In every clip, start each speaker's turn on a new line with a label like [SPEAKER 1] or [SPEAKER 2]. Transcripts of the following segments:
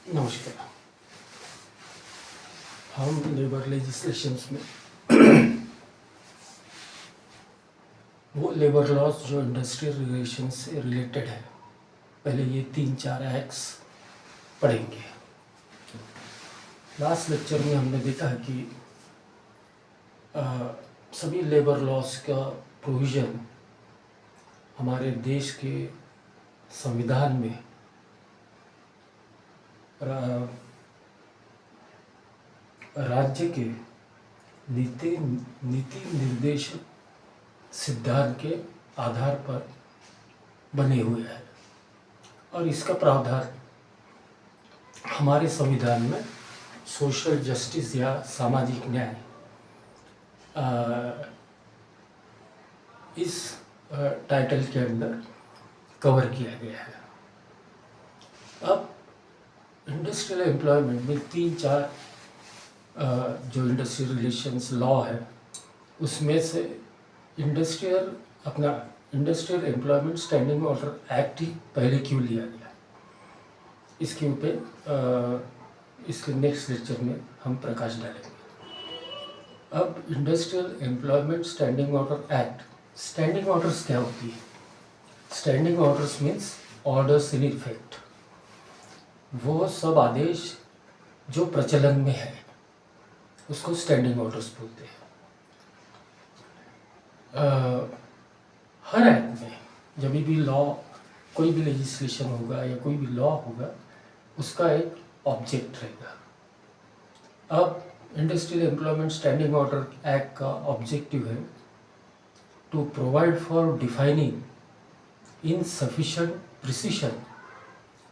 [SPEAKER 1] नमस्कार। हम labour legislations में वो लेबर लॉज जो इंडस्ट्रियल रिलेशन से रिलेटेड है, पहले ये 3-4 एक्ट्स पढ़ेंगे। लास्ट लेक्चर में हमने देखा है कि सभी लेबर लॉज का प्रोविज़न हमारे देश के संविधान में राज्य के नीति निर्देश सिद्धांत के आधार पर बने हुए हैं और इसका प्रावधान हमारे संविधान में सोशल जस्टिस या सामाजिक न्याय इस टाइटल के अंदर कवर किया गया है। अब इंडस्ट्रियल एम्प्लॉयमेंट में 3-4 जो इंडस्ट्रियल रिलेशंस लॉ है उसमें से industrial employment standing order act ही पहले क्यों लिया गया, इसके ऊपर इसके नेक्स्ट लेक्चर में हम प्रकाश डालेंगे। अब industrial employment standing order act, standing orders क्या होती है? Standing orders means orders in effect, वो सब आदेश जो प्रचलन में है उसको स्टैंडिंग ऑर्डर्स बोलते हैं। हर एक्ट में जब भी लॉ, कोई भी लेजिस्लेशन होगा या कोई भी लॉ होगा, उसका एक ऑब्जेक्ट रहेगा। अब industrial employment standing order act का ऑब्जेक्टिव है to provide for defining in sufficient precision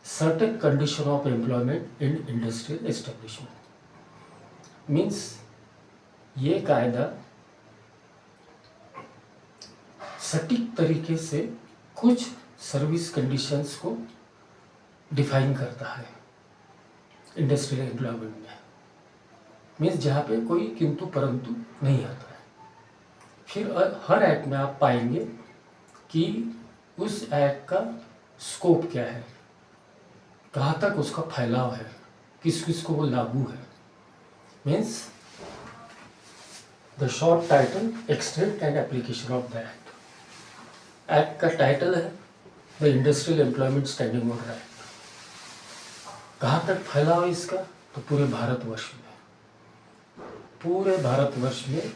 [SPEAKER 1] certain condition of employment in industrial establishment. Means ये कायदा सटीक तरीके से कुछ सर्विस कंडीशंस को डिफाइन करता है इंडस्ट्रियल एम्प्लॉयमेंट में। मीन्स जहाँ पे कोई किंतु परंतु नहीं आता है। फिर हर एक्ट में आप पाएंगे कि उस एक्ट का स्कोप क्या है, कहाँ तक उसका फैलाव है, किस किस को वो लागू है। Means the short title extent and application of the act. Act का टाइटल है the industrial employment standing order act. कहाँ तक फैलाव है इसका? तो पूरे भारतवर्ष में, पूरे भारतवर्ष में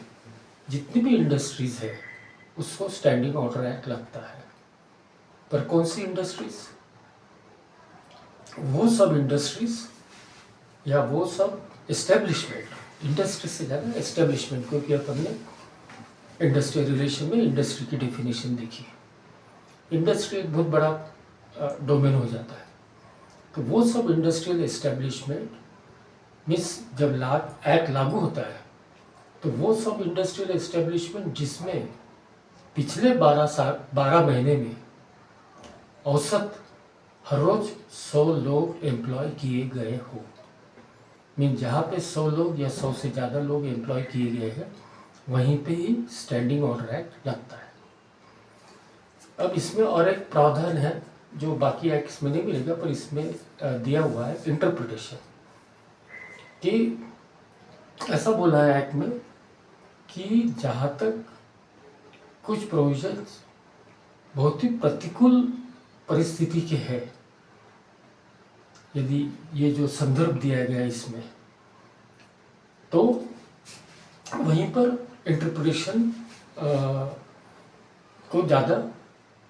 [SPEAKER 1] जितनी भी इंडस्ट्रीज है उसको स्टैंडिंग ऑर्डर एक्ट लगता है। पर कौन सी इंडस्ट्रीज? वो सब इंडस्ट्रीज या वो सब एस्टेब्लिशमेंट, इंडस्ट्री से ज़्यादा एस्टेब्लिशमेंट, क्योंकि अपन ने इंडस्ट्रियल रिलेशन में इंडस्ट्री की डेफिनेशन देखी। इंडस्ट्री एक बहुत बड़ा डोमेन हो जाता है। तो वो सब इंडस्ट्रियल एस्टेब्लिशमेंट मीन्स जब एक्ट लागू होता है तो वो सब इंडस्ट्रियल एस्टेब्लिशमेंट जिसमें पिछले 12 महीने में औसत हर रोज 100 लोग एम्प्लॉय किए गए हो। मीन जहाँ पे 100 लोग या 100 से ज़्यादा लोग एम्प्लॉय किए गए हैं वहीं पे ही स्टैंडिंग ऑर्डर एक्ट लगता है। अब इसमें और एक प्रावधान है जो बाकी एक्ट्स में नहीं मिलेगा, पर इसमें दिया हुआ है इंटरप्रिटेशन, कि ऐसा बोला है एक्ट में कि जहाँ तक कुछ प्रोविजंस बहुत ही प्रतिकूल परिस्थिति के है, यदि ये जो संदर्भ दिया गया इसमें, तो वहीं पर इंटरप्रिटेशन को ज़्यादा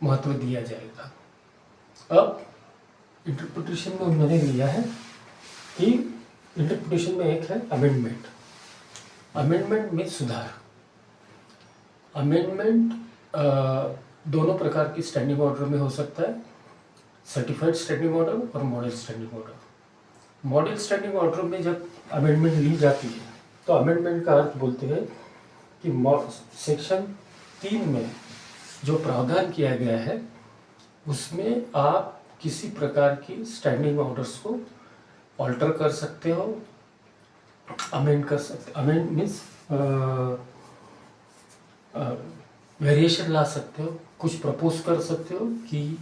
[SPEAKER 1] महत्व दिया जाएगा। अब इंटरप्रिटेशन में उन्होंने लिया है कि इंटरप्रिटेशन में एक है अमेंडमेंट। अमेंडमेंट में सुधार। अमेंडमेंट दोनों प्रकार की स्टैंडिंग ऑर्डर में हो सकता है, सर्टिफाइड स्टैंडिंग ऑर्डर और model standing order. Model standing order में जब अमेंडमेंट ली जाती है तो अमेंडमेंट का अर्थ बोलते हैं कि सेक्शन 3 में जो प्रावधान किया गया है उसमें आप किसी प्रकार की स्टैंडिंग ऑर्डर्स को ऑल्टर कर सकते हो, अमेंड कर सकते। अमेंड मीन्स वेरिएशन ला सकते हो, कुछ प्रपोज कर सकते हो कि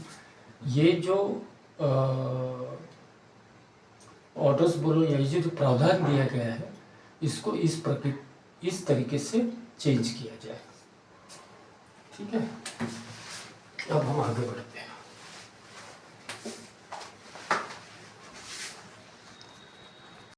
[SPEAKER 1] ये जो ऑटोस बोलो या ये जो प्रावधान दिया गया है इसको इस तरीके से चेंज किया जाए। ठीक है, अब हम आगे बढ़ते हैं।